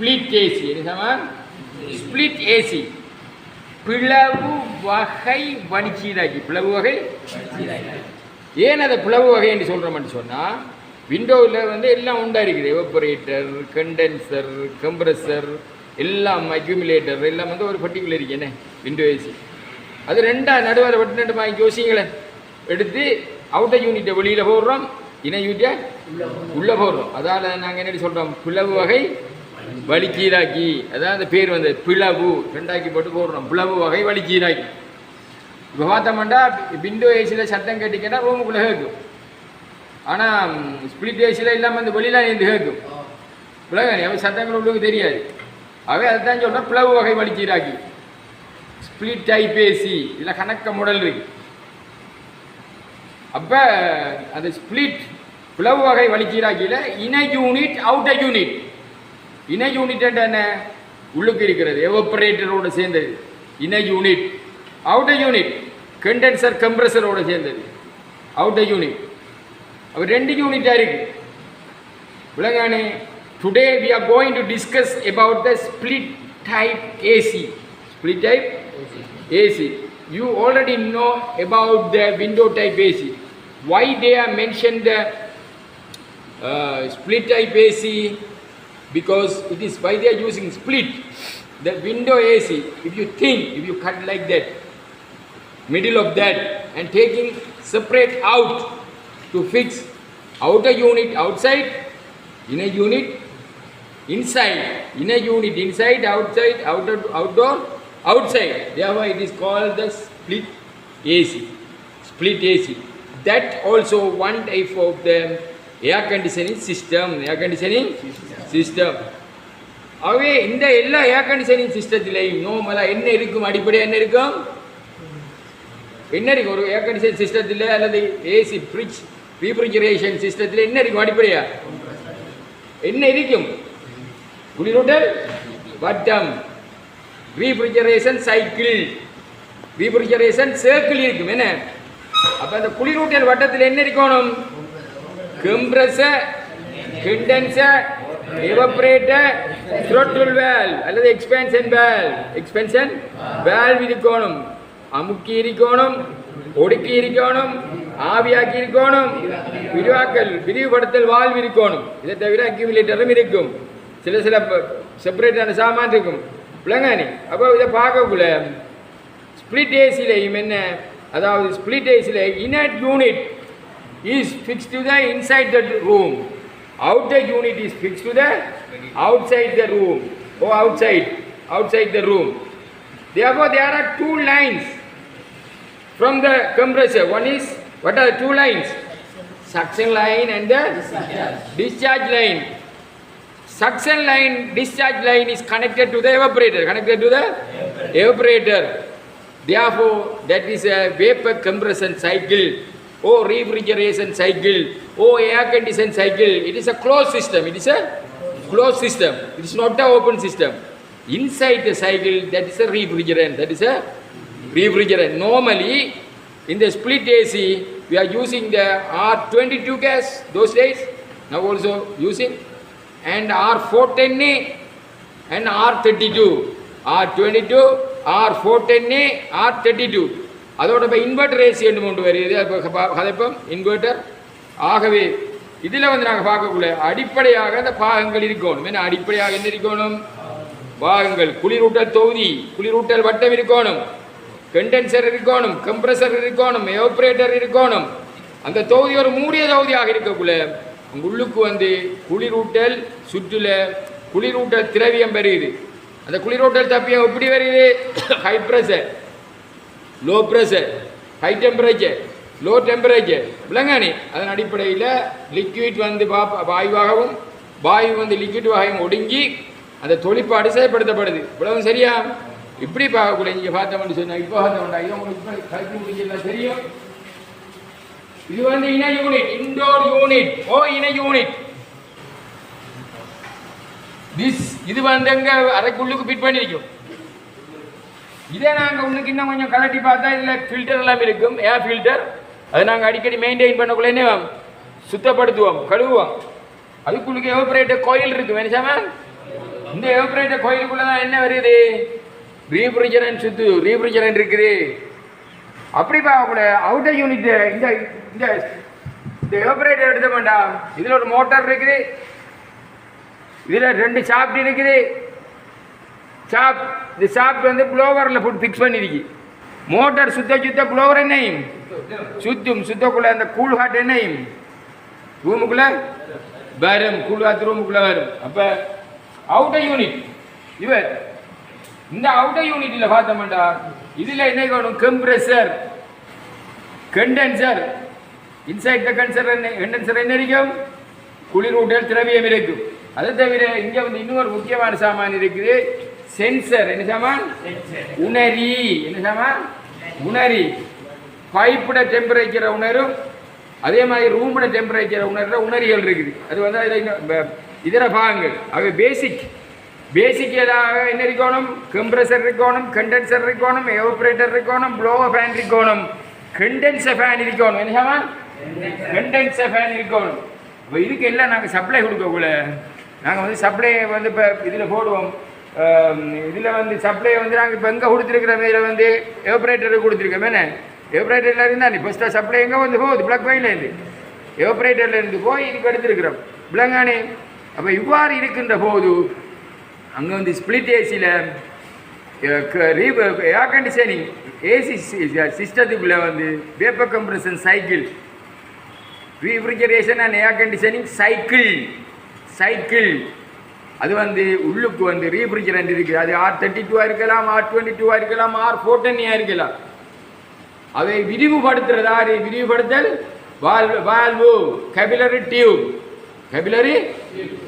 Split AC split AC பிளவு வகை வடிச்சீராக்கி. பிளவு வகை ஏன் அதை பிளவு வகை என்று சொல்கிறோம்னு சொன்னால், விண்டோவில் வந்து எல்லாம் உண்டா இருக்குது. எவப்பரேட்டர், கண்டென்சர், கம்ப்ரஸர், எல்லாம் அக்யூமுலேட்டர் எல்லாம் வந்து ஒரு பர்டிகுலர் இருக்கேனே விண்டோ ஏசி. அது நடுவில் வெட்டு ரெண்டு வாங்கி யோசிங்களேன் எடுத்து அவுட்டர் யூனிட்டை வெளியில் போடுறோம், இணை யூனிட்டை உள்ளே போடுறோம். அதால் நாங்கள் என்ன சொல்கிறோம், பிளவு வகை வலிச்சீராக்கி. அதான் அந்த பேர் வந்து பிளவு ரெண்டாக்கி போட்டு போடுறோம், பிளவு வகை வலிச்சீராக்கி. இப்போ பார்த்தோம்னா விண்டோ ஏசியில் சத்தம் கேட்டிங்கன்னா ரூமுக்குள்ளே கேட்கும். ஆனால் ஸ்பிளிட் ஏசியில் இல்லாமல் அந்த வெளியில் இருந்து கேட்கும். பிளவு சத்தங்கள் உள்ளுக்கு தெரியாது. ஆகவே அதை தான் சொல்கிறோம் பிளவு வகை வலிச்சீராக்கி. ஸ்பிளிட் டைப் ஏசி இதில் கணக்க மாடல் இருக்கு. அப்போ அந்த ஸ்பிளிட் பிளவு வகை வலிச்சீராக்கியில் இணை யூனிட் அவுட்டர் யூனிட். இணை யூனிட் என்ன, உள்ளுக்கு இருக்கிறது எவப்பரேட்டரோடு சேர்ந்தது இணை யூனிட். அவுட்டர் யூனிட் கண்டென்சர் கம்ப்ரஸரோடு சேர்ந்தது அவுட்டர் யூனிட். அப்போ ரெண்டு யூனிட்டாக இருக்கு. விளங்கானே, today we are going to discuss about the split type AC. Split type AC. You already know about the window type AC. Why they are mentioned the split type AC? Because it is why they are using split. The window AC, if you cut like that, middle of that, and taking separate out to fix outer unit outside, inner unit inside, inner unit inside, outside, outdoor, outside. Therefore, it is called the split AC. Split AC. That also one type of the air conditioning system. ஆகவே இந்த எல்லா air conditioning சிஸ்டத்திலையும் நோமலாக என்ன இருக்கும், அடிப்படையாக என்ன இருக்கும், ஒரு air condition சிஸ்டத்தில் அல்லது ஏசி ஃப்ரிட்ஜ் ரீஃப்ரிஜரேஷன் சிஸ்டத்தில் என்ன இருக்கும், அடிப்படையா என்ன இருக்கும், குளிரூட்டல் வட்டம், ரீஃப்ரிஜரேஷன் சைக்கிள், ரீஃப்ரிஜரேஷன் சர்க்கிள் இருக்கும். என்ன அப்போ அந்த குளிரூட்டல் வட்டத்தில் என்ன இருக்கணும், கம்ப்ரஸர், கண்டென்சர், எவப்பரேட்டர், த்ரோட்டில் வால்வ் அல்லது எக்ஸ்பென்ஷன் வால்வ் இருக்கணும், அமுக்கி இருக்கணும், ஒடுக்கி இருக்கணும், ஆவியாக்கி இருக்கணும், விரிவுபடுத்தல் வால்வ் இருக்கணும். இதை தவிர அக்யூமுலேட்டரும் இருக்கும், சில செப்பரேட்டான சாமான் இருக்கும். பிள்ளைங்கானி அப்போ இதை பார்க்கக்குள்ள ஸ்பிளிட் ஏசிலையும் என்ன, அதாவது ஸ்பிளிட் ஏசியில் inner unit is fixed to the inside the room, outer unit is fixed to the outside the room or outside the room. Therefore, there are two lines from the compressor. One is, what are the two lines? Suction line and the discharge line. Suction line, discharge line is connected to the evaporator. Therefore, that is a vapor compression cycle or refrigeration cycle or air condition cycle. It is a closed system. It is not an open system. Inside the cycle, that is a refrigerant. Normally, in the split AC, we are using the R22 gas those days, now also using, and R410A and R32. R22, R410A, R32. அதோட இப்போ inverter AC என்று கொண்டு வருகிறது. கதைப்பம் inverter. ஆகவே இதில் வந்து நாங்கள் பார்க்கக்குள்ள அடிப்படையாக அந்த பாகங்கள் இருக்கணும். என்ன அடிப்படையாக என்ன இருக்கணும், பாகங்கள், குளிரூட்டல் தொகுதி, குளிரூட்டல் வட்டம் இருக்கணும், கண்டென்சர் இருக்கணும், கம்ப்ரஸர் இருக்கணும், எவப்பரேட்டர் இருக்கணும். அந்த தொகுதி ஒரு மூடிய தொகுதியாக இருக்கக்குள்ள உள்ளுக்கு வந்து குளிரூட்டல் சுற்றுல குளிரூட்டல் திரவியம் பெறுகிறது. அந்த குளிரூட்டல் தப்பியம் எப்படி வருது, high pressure, low pressure, high temperature, low temperature. விளங்கானே அதன் அடிப்படையில் லிக்விட் வந்து வாயுவாகவும் வாயு வந்து லிக்விட் வாயும் ஒடுங்கி அந்த தொழிற்பாடு செயல்படுத்தப்படுது. இவ்வளவு சரியா? இப்படி பார்க்கக்கூடாது. நீங்கள் பார்த்தோம்னு சொன்னால் இப்போ பார்த்தோம்னா இது உங்களுக்கு கல்வி முடிஞ்செல்லாம் தெரியும். இது வந்து இணை யூனிட், இன்டோர் யூனிட் ஓ இணை யூனிட். இது வந்து எங்க அரைக்குள்ளுக்கு ஃபிட் பண்ணிருக்கும். இதே நாங்கள் இன்னும் கொஞ்சம் கலட்டி பார்த்தா இதில் ஃபில்டர் எல்லாம் இருக்கும், ஏர் ஃபில்டர். அதை நாங்கள் அடிக்கடி மெயின்டைன் பண்ணக்குள்ளே என்ன சுத்தப்படுத்துவோம், கழுவுவோம். அதுக்குள்ளுக்கு எவப்ரேட்டர் கோயில் இருக்கு வேணுச்சாமா. இந்த எவப்ரேட்டர் கோயிலுக்குள்ளே தான் என்ன வருது, ரீஃப்ரிஜரன்ட் ரீஃப்ரிஜரன்ட் இருக்குது. அப்படி பார்க்கக்கூட அவுட்டர் யூனிட் இந்த இந்த இந்த எவப்ரேட்டர் எடுத்த வேண்டாம். இதில் ஒரு மோட்டார் இருக்குது, இதில் 2 ஷாப்ட் இருக்குது. இந்த ஷாப்ட் வந்து ப்ளோவரில் போட்டு ஃபிக்ஸ் பண்ணிருக்கு. மோட்டார் சுத்த ப்ளோவர் என்னையும் சுத்தக்குள்ள அந்த கூல் ஹாட் என்னையும் ரூமுக்குள்ளே வரும், கூல் ஹாட் ரூமுக்குள்ளே வரும். அப்போ அவுட்டர் யூனிட் இந்த அவுட்டர் யூனிட்டில் பார்த்தோம்டா இதில் என்ன வேணும், compressor, condenser. Inside the condenser என்ன இருக்கும், குளிரூட்டல் திரவியம் இருக்கும். அதை தவிர இங்கே வந்து இன்னொரு முக்கியமான சாமான் இருக்குது, சென்சர். என்ன சாமான், உணரி. என்ன சாமான், உணரி. பைப்போட டெம்பரேச்சரை உணரும், அதே மாதிரி ரூமோட டெம்பரேச்சரை உணர்ற உணரிகள் இருக்குது. அது வந்து அதில் இதர பாகங்கள். அவை பேசிக் ஏதாவது என்ன இருக்கணும், கம்ப்ரெசர் இருக்கணும், கண்டென்சர் இருக்கணும், எவப்ரேட்டர் இருக்கணும், ப்ளோவர் ஃபேன் இருக்கணும், கண்டென்சர் ஃபேன் இருக்கணும். என்ன சாமான், கண்டென்சர் ஃபேன் இருக்கணும். இப்போ இதுக்கு எல்லாம் நாங்கள் சப்ளை கொடுக்கக்குள்ள நாங்கள் வந்து சப்ளை வந்து இப்போ இதில் போடுவோம். இதில் வந்து சப்ளை வந்து நாங்கள் இப்போ எங்கே கொடுத்துருக்குறோம், இதில் வந்து எவப்ரேட்டருக்கு கொடுத்துருக்கோம். என்ன எவப்ரேட்டரில் இருந்தால் நீ ஃபஸ்ட்டாக சப்ளை எங்கே வந்து போகுது, பிளக் பாயிண்ட்லேருந்து எவப்ரேட்டர்லேருந்து போய் இதுக்கு எடுத்துருக்குறோம் பிளங்கானே. அப்போ இவ்வாறு இருக்கின்ற போது அங்கே வந்து ஸ்பிளிட் ஏசியில் ஏர் கண்டிஷனிங் ஏசி சிஸ்டத்துக்குள்ளே வந்து vapour compression cycle, refrigeration and air conditioning cycle அது வந்து உள்ளுக்கு வந்து ரீஃப்ரிஜரண்ட் இருக்குது. அது R32 இருக்கலாம், R22 இருக்கலாம், R14 இருக்கலாம். அதை விரிவுபடுத்துறதா, விரிவுபடுத்தல் வால்வு, கேபிலரி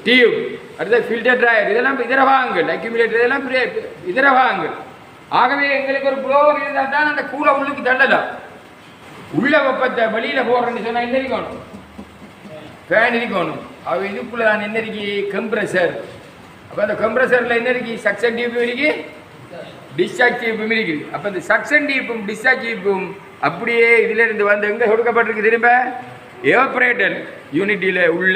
டியூப், அடுத்த ஃபில்டர் ட்ரையர், இதெல்லாம் இதர பாகங்கள், அக்யூமுலேட்டர், இதெல்லாம் இதர பாகங்கள். ஆகவே எங்களுக்கு ஒரு ப்ளோவர் இருந்தால் தான் அந்த கூலை உள்ளுக்கு தள்ளலாம். உள்ள வெப்பத்தை வெளியில் போடுறேன்னு சொன்னால் என்ன இருக்கணும், ஃபேன் இருக்கணும். அவ இதுக்குள்ளே தான் என்ன இருக்கு, கம்ப்ரெசர். அப்போ அந்த கம்ப்ரெசரில் என்ன இருக்கு, சக்ஷன் டியூப்பும் இருக்கு, டிஸ்சார்ஜ் டியூப்பும் இருக்குது. அப்போ இந்த சக்ஷன் டியூப்பும் டிஸ்சார்ஜ் டியூப்பும் அப்படியே இதிலிருந்து வந்து எங்கே கொடுக்கப்பட்டிருக்கு, திரும்ப எவப்ரேட்டர் யூனிட்டியில் உள்ள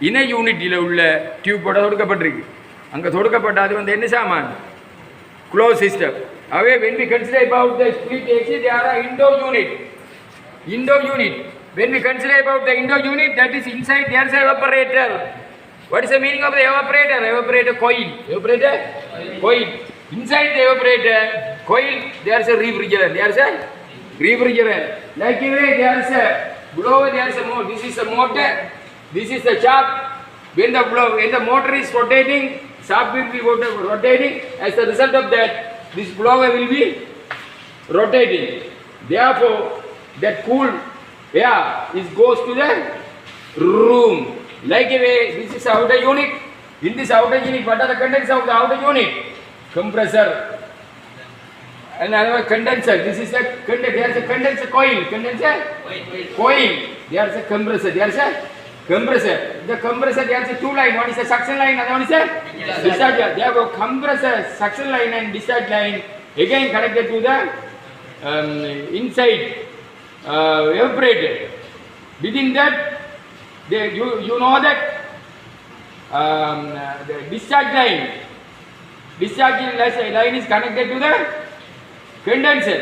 இணை யூனிட்டியில் உள்ள டியூப்போட தொடுக்கப்பட்டிருக்கு. அங்கே தொடுக்கப்பட்ட அது வந்து என்ன சாமான், close system. Away when we consider about the split AC, there are indoor unit. When we consider about the indoor unit, that is inside there is an evaporator. What is the meaning of the evaporator? Evaporator coil. Inside the evaporator coil, there is a refrigerant. Like there is a blower, there is a motor. This is a motor. This is the shaft. When the motor is rotating, shaft will be rotating. As a result of that, this blower will be rotating. Therefore, that cool air goes to the room. Like a way, this is outer unit. In this outer unit, what are the contents of the outer unit? Compressor. And another condenser. This is the condenser. There is a condenser coil. Coil. There is a compressor. The compressor, there is a 2 line. One is a suction line, another one is a discharge line. There are compressor, suction line and discharge line again connected to the inside evaporator. Within that, you know that the discharge line is connected to the condenser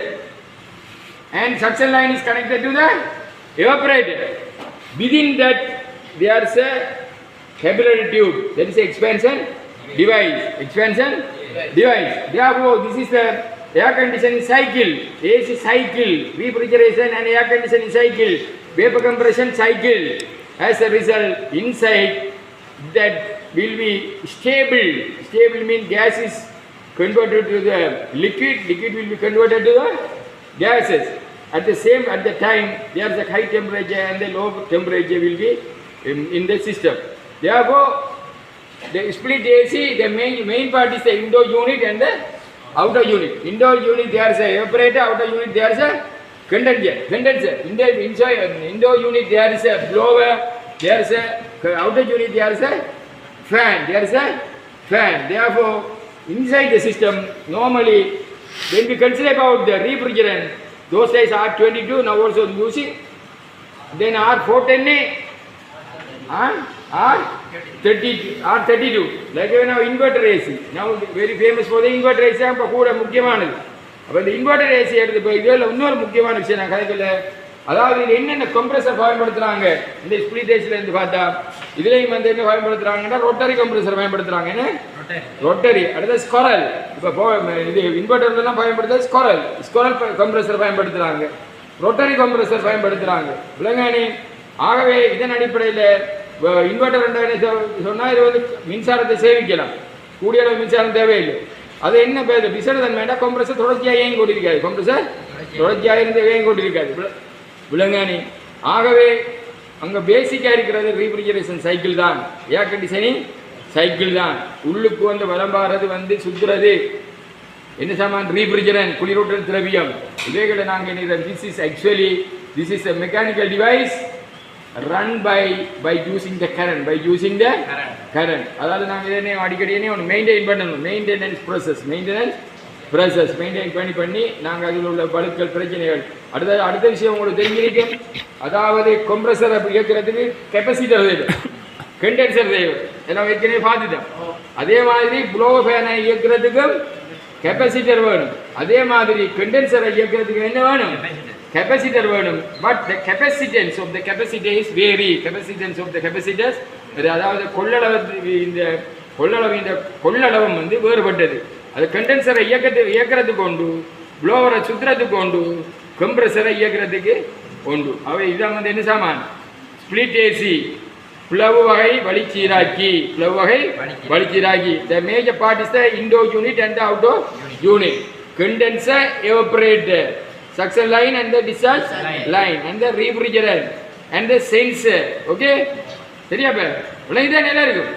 and suction line is connected to the evaporator. Within that, there is a capillary tube, that is expansion device. Therefore, this is the air conditioning cycle, AC cycle, refrigeration and air conditioning cycle, vapor compression cycle. As a result, inside that will be stable. Stable means gas is converted to the liquid will be converted to the gases. At the time, there is a high temperature and the low temperature will be in the system. Therefore, the split AC, the main part is the indoor unit and the outer unit. Indoor unit, there is a evaporator. Outer unit, there is a condenser. Indoor unit, there is a blower. There is a outer unit, there is a fan. There is a fan. Therefore, inside the system, normally, when we consider about the refrigerant, those days R22, now also using, then R410A, R32, like now inverter AC. Now very famous for the inverter AC, அப்போ கூட முக்கியமானது. அப்போ இந்த inverter AC எடுத்து இப்போ இதில் இன்னொரு முக்கியமான விஷயம் நான் கதைக்கல. அதாவது இது என்னென்ன கம்ப்ரெசர் பயன்படுத்துகிறாங்க இந்த ஸ்பிளிட் ஏசியில் இருந்து பார்த்தா இதுலேயும் வந்து என்ன பயன்படுத்துகிறாங்கன்னா ரொட்டரி கம்ப்ரெசர் பயன்படுத்துகிறாங்க. என்ன ரொட்டரி, அடுத்த ஸ்கொரல். இப்போ இது இன்வெர்டர்லாம் பயன்படுத்துறது ஸ்கொரல் கம்ப்ரெசர் பயன்படுத்துகிறாங்க, ரொட்டரி கம்ப்ரெசர் பயன்படுத்துகிறாங்க. விலங்கானி ஆகவே இதன் அடிப்படையில் இன்வெர்டர் சொன்னால் இது வந்து மின்சாரத்தை சேமிக்கலாம், கூடிய அளவு மின்சாரம் தேவையில்லை. அது என்ன பேர் விசனதன்மைனா கம்ப்ரெசர் தொடர்ச்சியாக இயங்கி கொண்டிருக்காது, கம்ப்ரெசர் தொடர்ச்சியாக இருந்து இயங்கி கொண்டிருக்காது விலங்கானி. ஆகவே அங்கே பேசிக்காக இருக்கிறது ரீஃப்ரிஜரேஷன் சைக்கிள் தான், ஏர் கண்டிஷனிங் சைக்கிள் தான். உள்ளுக்கு வந்து வளம்பாறது வந்து சுற்றுறது என்ன சாமான் ரீஃப்ரிஜரன் குளிரூட்டல் திரவியம். இவைகளை நாங்கள் என்ன this is a mechanical device run by using the current, அதாவது நாங்கள் இதே அடிக்கடி ஒன்று மெயின்டைன் பண்ணணும், மெயின்டெனன்ஸ் ப்ராசஸ் மெயின்டைன் பண்ணி நாங்கள் அதில் உள்ள பழுக்கள் பிரச்சனைகள். அடுத்த விஷயம் உங்களுக்கு தெரிஞ்சிருக்கும், அதாவது கம்ப்ரெசரை இயக்கிறதுக்கு கெப்பாசிட்டர் தேவை, கண்டென்சர் தேவை, எல்லாம் ஏற்கனவே பார்த்துட்டோம். அதே மாதிரி ப்ளோ ஃபேனை இயக்கிறதுக்கும் கெப்பாசிட்டர் வேணும், அதே மாதிரி கண்டென்சரை இயக்கிறதுக்கு என்ன வேணும், capacitor வேணும். But the capacitance of the capacitors vary. capacitance of the capacitors அதாவது கொள்ளளவும் வந்து வேறுபட்டது. அது கண்டென்சரை இயக்கிறதுக்கு உண்டு, ப்ளோவரை சுற்றுறதுக்கு உண்டு, கம்ப்ரெசரை இயக்கிறதுக்கு உண்டு. அவை இதான் வந்து என்ன சாமான் ஸ்பிளிட் ஏசி, பிளவு வகை வளிச்சீராக்கி. The major part is the indoor unit and the outdoor unit. Condenser, evaporator, suction line and the discharge line and the refrigerant and the sensor. Okay, சரியா பே? உலகிதான் நல்லா இருக்கும்.